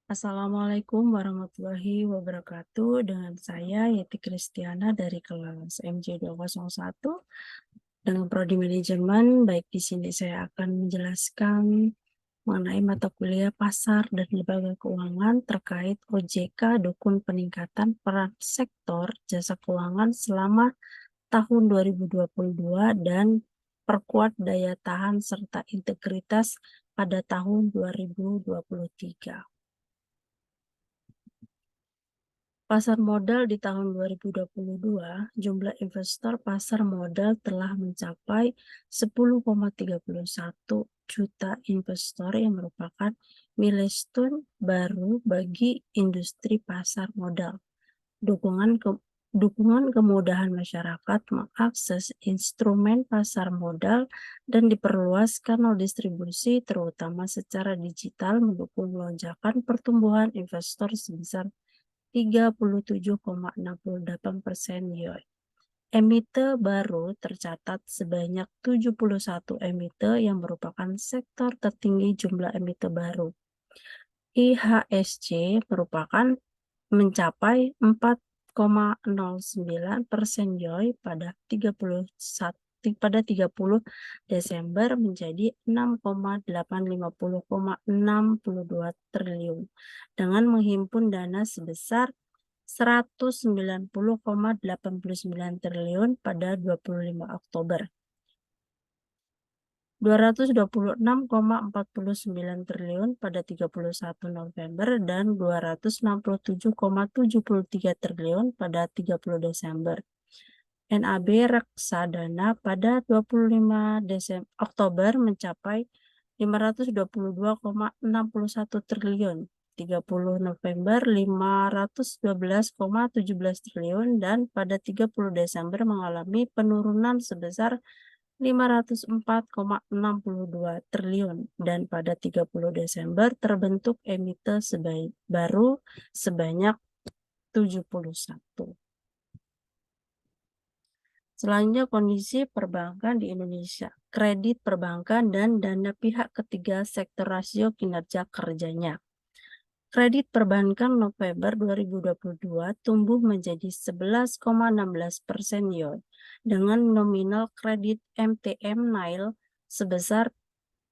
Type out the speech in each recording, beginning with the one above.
Assalamualaikum warahmatullahi wabarakatuh. Dengan saya Yeti Kristiana dari kelas MJ201 dengan Prodi Manajemen. Baik, di sini saya akan menjelaskan mengenai mata kuliah pasar dan lembaga keuangan terkait OJK Dukun Peningkatan Peran Sektor Jasa Keuangan selama tahun 2022 dan perkuat daya tahan serta integritas pada tahun 2023. Pasar modal di tahun 2022, jumlah investor pasar modal telah mencapai 10,31 juta investor yang merupakan milestone baru bagi industri pasar modal. Dukungan kemudahan masyarakat mengakses instrumen pasar modal dan diperluas kanal distribusi terutama secara digital mendukung lonjakan pertumbuhan investor sebesar 37,68% YoY. Emite baru tercatat sebanyak 71 emite yang merupakan sektor tertinggi jumlah emite baru. IHSG merupakan mencapai 4,09% YoY pada 30 Desember menjadi 6,850,62 triliun dengan menghimpun dana sebesar 190,89 triliun pada 25 Oktober. 226,49 triliun pada 31 November dan 267,73 triliun pada 30 Desember. NAB reksadana pada 25 Oktober mencapai 522,61 triliun, 30 November 512,17 triliun dan pada 30 Desember mengalami penurunan sebesar 504,62 triliun dan pada 30 Desember terbentuk emite baru sebanyak 71. Selanjutnya kondisi perbankan di Indonesia, kredit perbankan dan dana pihak ketiga sektor rasio kinerja kerjanya. Kredit perbankan November 2022 tumbuh menjadi 11,16% YoY dengan nominal kredit MTM Nile sebesar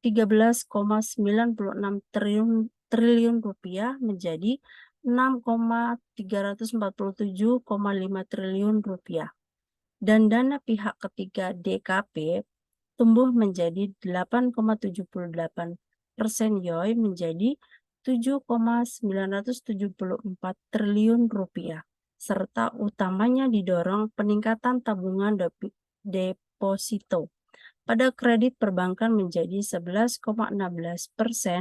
13,96 triliun rupiah menjadi 6,347,5 triliun rupiah. Dan dana pihak ketiga DKP tumbuh menjadi 8,78% YoY menjadi 7,974 triliun rupiah, serta utamanya didorong peningkatan tabungan deposito. Pada kredit perbankan menjadi 11,16%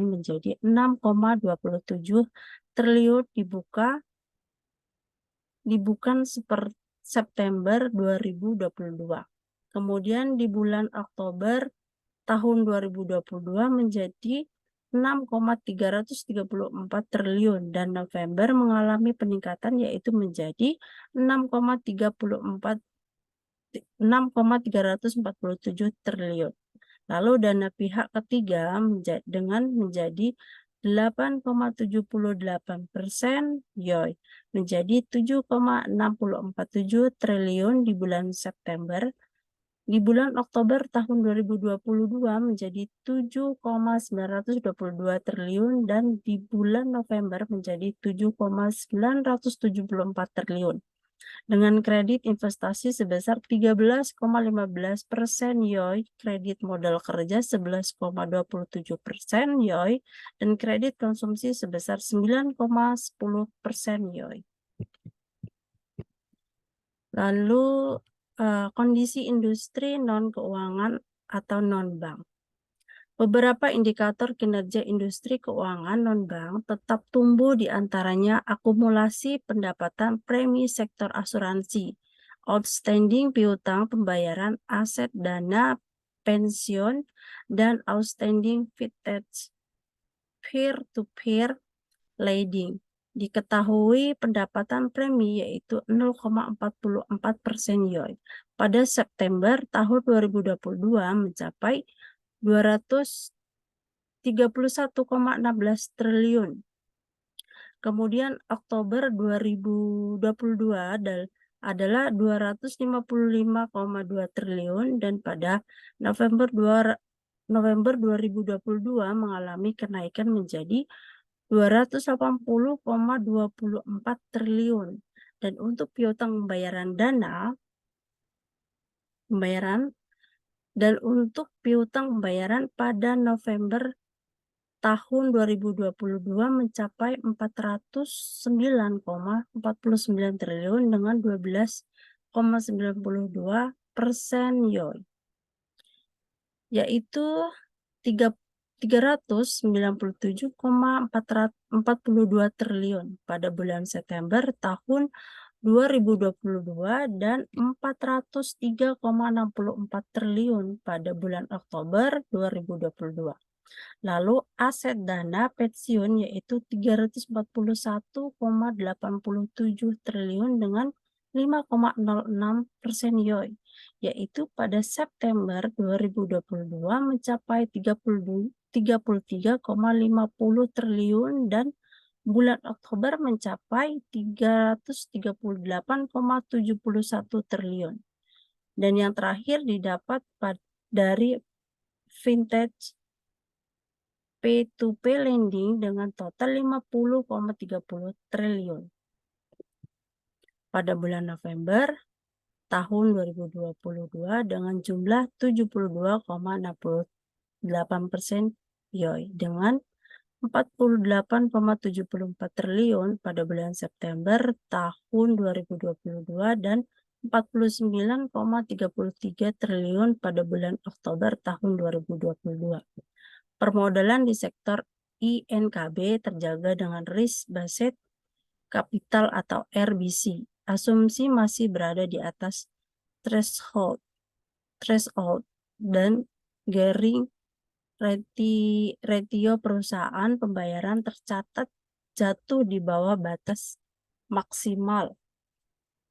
menjadi 6,27 triliun dibukan seperti September 2022. Kemudian di bulan Oktober tahun 2022 menjadi 6,334 triliun dan November mengalami peningkatan yaitu menjadi 6,347 triliun. Lalu dana pihak ketiga menjadi 8,78% YoY menjadi 7,647 triliun di bulan September. Di bulan Oktober tahun 2022 menjadi 7,922 triliun dan di bulan November menjadi 7,974 triliun. Dengan kredit investasi sebesar 13,15% YoY, kredit modal kerja 11,27% YoY, dan kredit konsumsi sebesar 9,10% YoY. Lalu kondisi industri non-keuangan atau non-bank. Beberapa indikator kinerja industri keuangan non-bank tetap tumbuh, di antaranya akumulasi pendapatan premi sektor asuransi, outstanding piutang pembayaran aset dana pensiun, dan outstanding vintage peer-to-peer lending. Diketahui pendapatan premi yaitu 0,44% YoY. Pada September tahun 2022 mencapai 231,16 triliun Kemudian Oktober 2022 adalah 255,2 triliun dan pada November 2022 mengalami kenaikan menjadi 280,24 triliun. Dan untuk piutang pembayaran pada November tahun 2022 mencapai 409,49 triliun dengan 12,92% YoY, yaitu 397,42 triliun pada bulan September tahun 2022 dan 403,64 triliun pada bulan Oktober 2022. Lalu aset dana pensiun yaitu 341,87 triliun dengan 5,06% YoY, yaitu pada September 2022 mencapai 33,50 triliun dan bulan Oktober mencapai 338,71 triliun. Dan yang terakhir didapat dari vintage P2P lending dengan total 50,30 triliun. Pada bulan November tahun 2022 dengan jumlah 72,68% YoY dengan 48,74 triliun pada bulan September tahun 2022 dan 49,33 triliun pada bulan Oktober tahun 2022. Permodalan di sektor INKB terjaga dengan risk based capital atau RBC. Asumsi masih berada di atas threshold dan gearing ratio perusahaan pembayaran tercatat jatuh di bawah batas maksimal.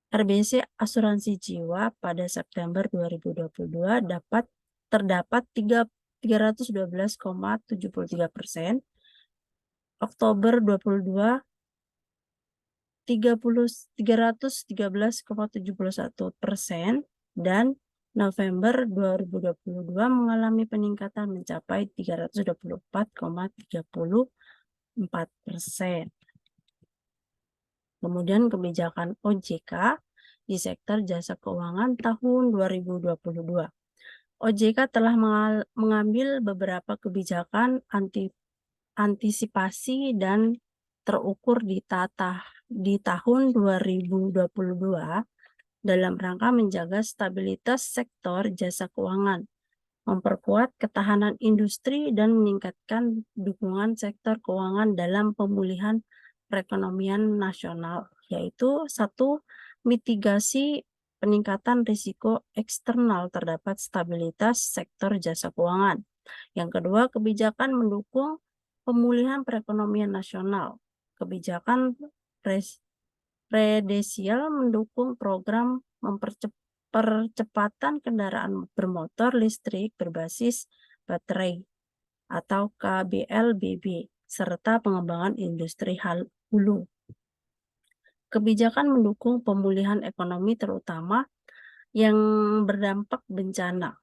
RBC asuransi jiwa pada September 2022 terdapat 312,73%, Oktober 2022 313,71% dan November 2022 mengalami peningkatan mencapai 324,34%. Kemudian kebijakan OJK di sektor jasa keuangan tahun 2022. OJK telah mengambil beberapa kebijakan antisipasi dan terukur di tahun 2022 dalam rangka menjaga stabilitas sektor jasa keuangan, memperkuat ketahanan industri dan meningkatkan dukungan sektor keuangan dalam pemulihan perekonomian nasional, yaitu satu, mitigasi peningkatan risiko eksternal terdapat stabilitas sektor jasa keuangan. Yang kedua, kebijakan mendukung pemulihan perekonomian nasional. Kebijakan presidensial mendukung program percepatan kendaraan bermotor listrik berbasis baterai atau KBLBB serta pengembangan industri hulu. Kebijakan mendukung pemulihan ekonomi terutama yang berdampak bencana.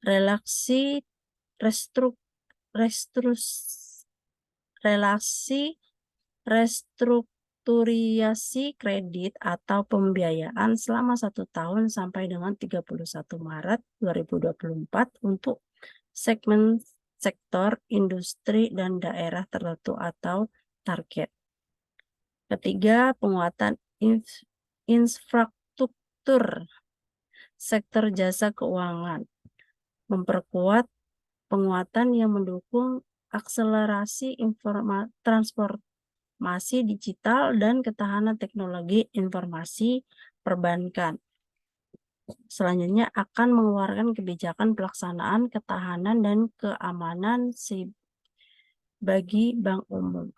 Relasi restrukturisasi kredit atau pembiayaan selama 1 tahun sampai dengan 31 Maret 2024 untuk segmen sektor industri dan daerah tertentu atau target. Ketiga, penguatan infrastruktur sektor jasa keuangan. Memperkuat penguatan yang mendukung akselerasi transformasi digital dan ketahanan teknologi informasi perbankan. Selanjutnya akan mengeluarkan kebijakan pelaksanaan ketahanan dan keamanan bagi bank umum.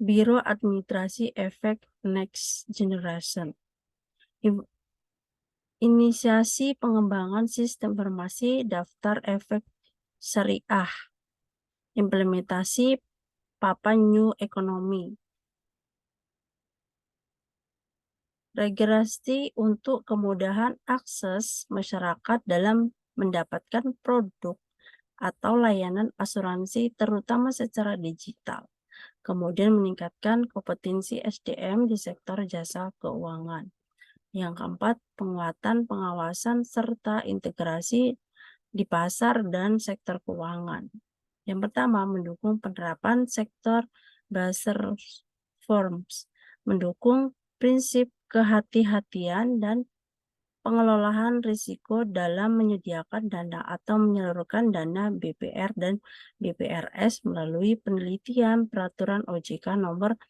Biro Administrasi Efek Next Generation. Inisiasi pengembangan sistem informasi daftar efek syariah. Implementasi Papua New Economy. Regulasi untuk kemudahan akses masyarakat dalam mendapatkan produk atau layanan asuransi terutama secara digital. Kemudian meningkatkan kompetensi SDM di sektor jasa keuangan. Yang keempat, penguatan pengawasan serta integrasi di pasar dan sektor keuangan. Yang pertama, mendukung penerapan sektor Basel Forms, mendukung prinsip kehati-hatian dan pengelolaan risiko dalam menyediakan dana atau menyalurkan dana BPR dan BPRS melalui penelitian peraturan OJK nomor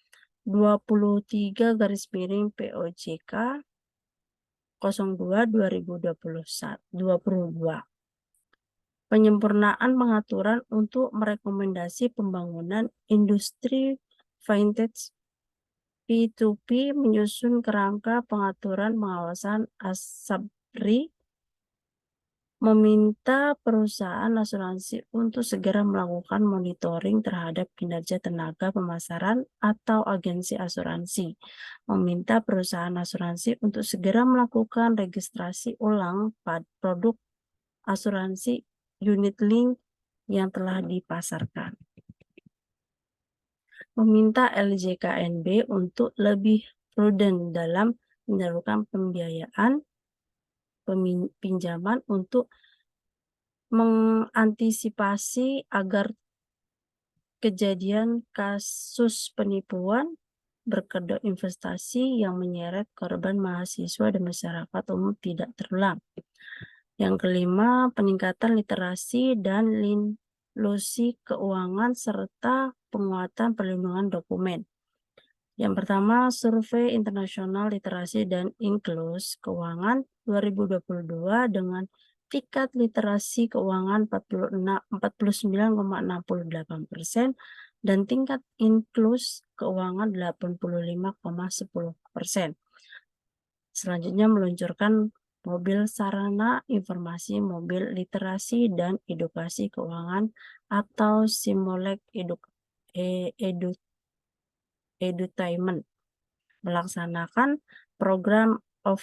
23/POJK 02/2022. Penyempurnaan pengaturan untuk merekomendasi pembangunan industri vintage P2P menyusun kerangka pengaturan pengawasan ASABRI, meminta perusahaan asuransi untuk segera melakukan monitoring terhadap kinerja tenaga pemasaran atau agensi asuransi, meminta perusahaan asuransi untuk segera melakukan registrasi ulang pada produk asuransi unit link yang telah dipasarkan. Meminta LJKNB untuk lebih prudent dalam menyalurkan pembiayaan pinjaman untuk mengantisipasi agar kejadian kasus penipuan berkedok investasi yang menyeret korban mahasiswa dan masyarakat umum tidak terulang. Yang kelima, peningkatan literasi dan inklusi keuangan serta penguatan perlindungan dokumen. Yang pertama, Survei Internasional Literasi dan Inklusi Keuangan 2022 dengan tingkat literasi keuangan 49,68% dan tingkat inklusi keuangan 85,10%. Selanjutnya meluncurkan mobil sarana informasi mobil literasi dan edukasi keuangan atau Simolek Edutainment, melaksanakan program of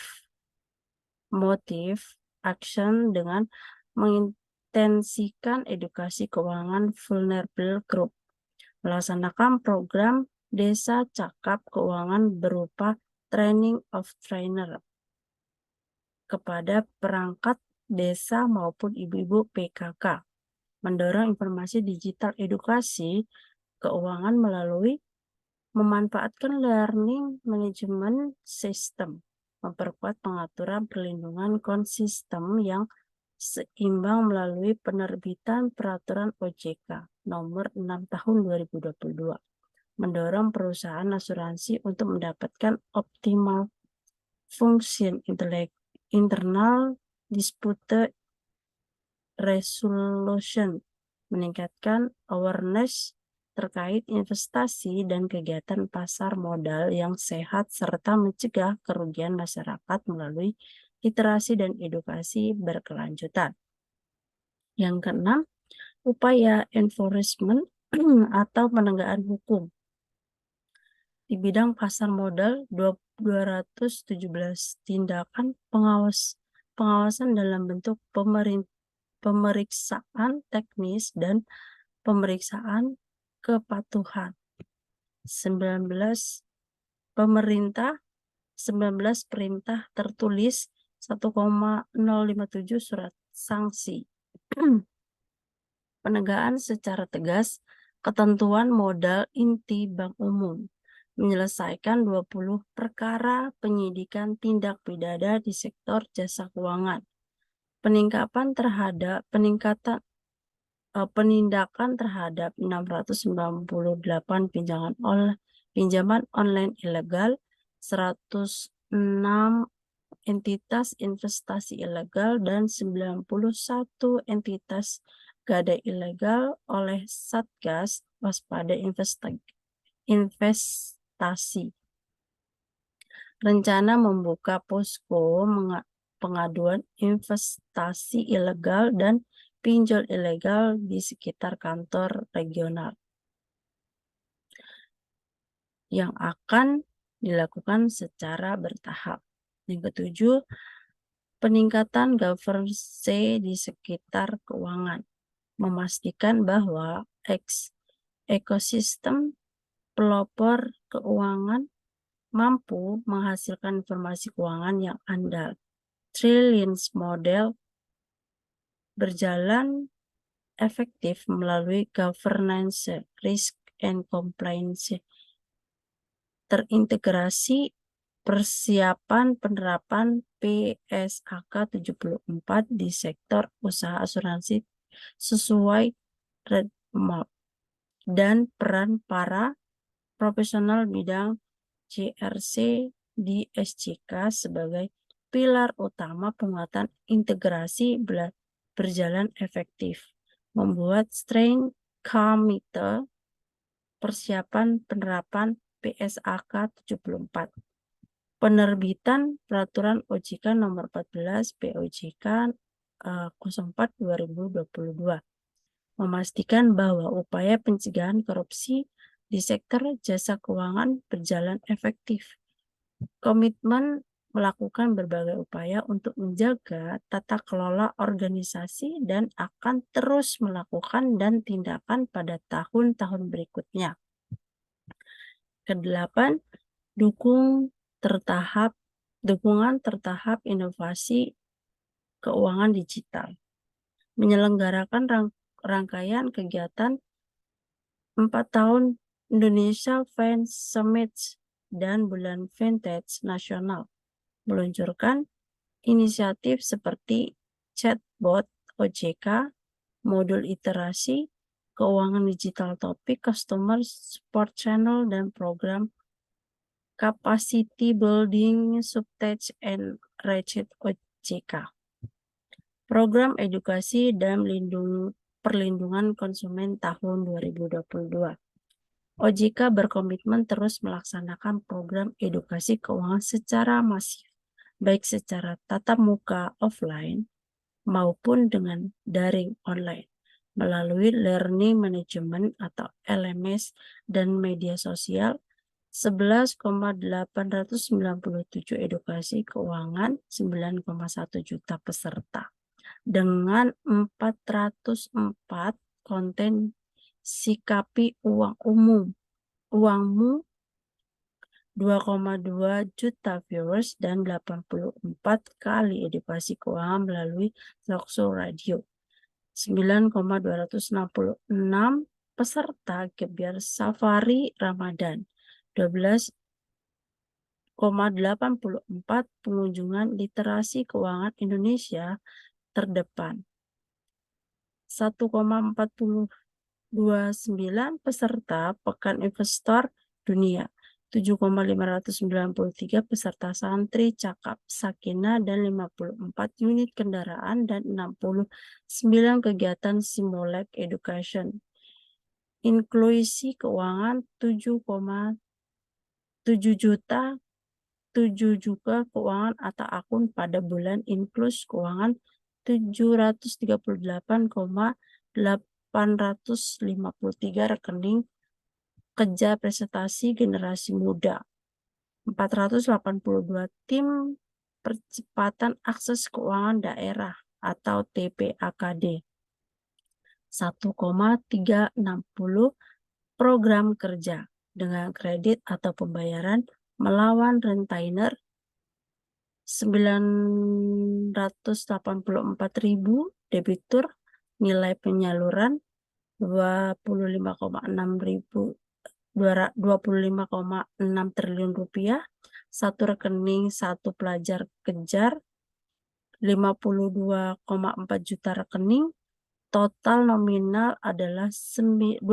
motive action dengan mengintensikan edukasi keuangan vulnerable group, melaksanakan program desa cakap keuangan berupa training of trainer kepada perangkat desa maupun ibu-ibu PKK, mendorong informasi digital edukasi keuangan melalui memanfaatkan learning management system, memperkuat pengaturan perlindungan konsistem yang seimbang melalui penerbitan peraturan OJK nomor 6 tahun 2022, mendorong perusahaan asuransi untuk mendapatkan optimal function internal dispute resolution, meningkatkan awareness terkait investasi dan kegiatan pasar modal yang sehat serta mencegah kerugian masyarakat melalui literasi dan edukasi berkelanjutan. Yang keenam, upaya enforcement atau penegakan hukum. Di bidang pasar modal, 217 tindakan pengawasan dalam bentuk pemeriksaan teknis dan pemeriksaan kepatuhan. 19 perintah tertulis, 1,057 surat sanksi. Penegakan secara tegas ketentuan modal inti bank umum, menyelesaikan 20 perkara penyidikan tindak pidana di sektor jasa keuangan. Penindakan terhadap 698 pinjaman online ilegal, 106 entitas investasi ilegal, dan 91 entitas gadai ilegal oleh Satgas Waspada Investasi. Rencana membuka posko pengaduan investasi ilegal dan pinjol ilegal di sekitar kantor regional. yang akan dilakukan secara bertahap. Yang ketujuh, peningkatan governance di sekitar keuangan, memastikan bahwa ekosistem pelopor keuangan mampu menghasilkan informasi keuangan yang andal. Trillions model berjalan efektif melalui governance, risk, and compliance terintegrasi, persiapan penerapan PSAK 74 di sektor usaha asuransi sesuai roadmap, dan peran para profesional bidang JRC di SJK sebagai pilar utama penguatan integrasi berjalan efektif. Membuat strain committee persiapan penerapan PSAK 74. Penerbitan Peraturan OJK Nomor 14 POJK 04 2022 memastikan bahwa upaya pencegahan korupsi di sektor jasa keuangan berjalan efektif. Komitmen melakukan berbagai upaya untuk menjaga tata kelola organisasi dan akan terus melakukan dan tindakan pada tahun-tahun berikutnya. Kedelapan, dukungan tertahap inovasi keuangan digital. Menyelenggarakan rangkaian kegiatan 4 tahun Indonesia Fintech Summit dan Bulan Vintage Nasional. Meluncurkan inisiatif seperti chatbot OJK, modul iterasi, keuangan digital topik, customer support channel, dan program capacity building subtech and ratchet OJK. Program edukasi dan perlindungan konsumen tahun 2022. OJK berkomitmen terus melaksanakan program edukasi keuangan secara masif, baik secara tatap muka offline maupun dengan daring online, melalui learning management atau LMS dan media sosial. 11,897 edukasi keuangan, 9,1 juta peserta, dengan 404 konten sikapi uangmu 2,2 juta viewers dan 84 kali edukasi keuangan melalui talkshow radio. 9,266 peserta gebyar safari Ramadan. 12,84 pengunjungan literasi keuangan Indonesia terdepan. 1,429 peserta Pekan Investor Dunia. 7,593 peserta santri Cakap Sakinah dan 54 unit kendaraan dan 69 kegiatan Simolek Education. Inklusi keuangan 7,7 juta 7 juga keuangan atau akun pada bulan inklus keuangan 738,853 rekening kerja prestasi generasi muda. 482 tim percepatan akses keuangan daerah atau TPAKD. 1,360 program kerja dengan kredit atau pembayaran melawan retainer 984.000 debitur, nilai penyaluran 25,6 triliun rupiah, satu rekening satu pelajar kejar 52,4 juta rekening, total nominal adalah 29,2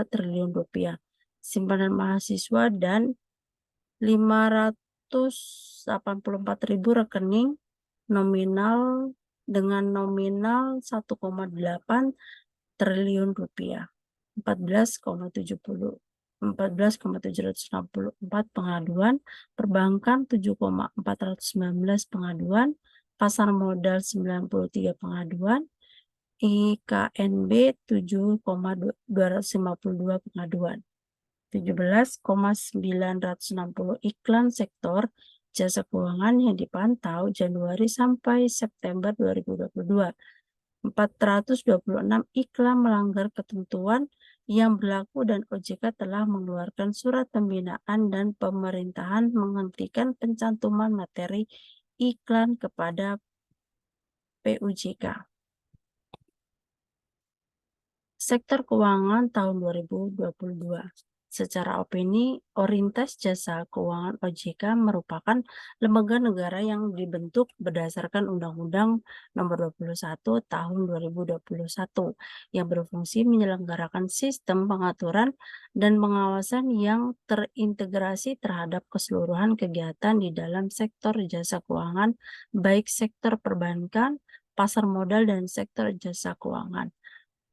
triliun rupiah. Simpanan mahasiswa dan 584.000 rekening nominal dengan nominal 1,8 triliun rupiah. 14,764 pengaduan, perbankan 7,419 pengaduan, pasar modal 93 pengaduan, IKNB 7,252 pengaduan. 17,960 iklan sektor jasa keuangan yang dipantau Januari sampai September 2022. 426 iklan melanggar ketentuan yang berlaku dan OJK telah mengeluarkan surat pembinaan dan pemerintahan menghentikan pencantuman materi iklan kepada PUJK. Sektor keuangan tahun 2022. Secara opini, Orintas Jasa Keuangan OJK merupakan lembaga negara yang dibentuk berdasarkan Undang-Undang Nomor 21 Tahun 2021 yang berfungsi menyelenggarakan sistem pengaturan dan pengawasan yang terintegrasi terhadap keseluruhan kegiatan di dalam sektor jasa keuangan, baik sektor perbankan, pasar modal, dan sektor jasa keuangan.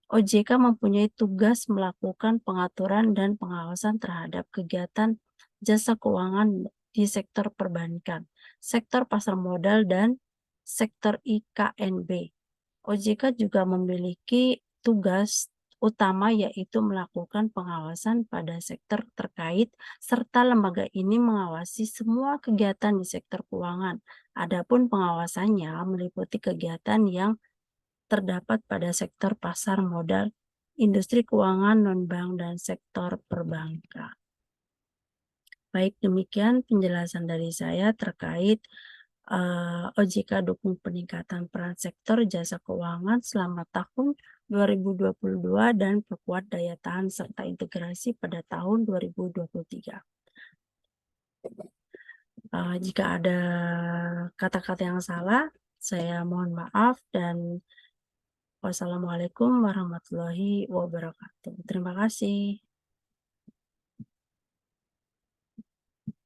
OJK mempunyai tugas melakukan pengaturan dan pengawasan terhadap kegiatan jasa keuangan di sektor perbankan, sektor pasar modal, dan sektor IKNB. OJK juga memiliki tugas utama yaitu melakukan pengawasan pada sektor terkait serta lembaga ini mengawasi semua kegiatan di sektor keuangan. Adapun pengawasannya meliputi kegiatan yang terdapat pada sektor pasar modal, industri keuangan non-bank, dan sektor perbankan. Baik, demikian penjelasan dari saya terkait OJK dukung peningkatan peran sektor jasa keuangan selama tahun 2022 dan perkuat daya tahan serta integrasi pada tahun 2023. Jika ada kata-kata yang salah, saya mohon maaf dan wassalamualaikum warahmatullahi wabarakatuh. Terima kasih.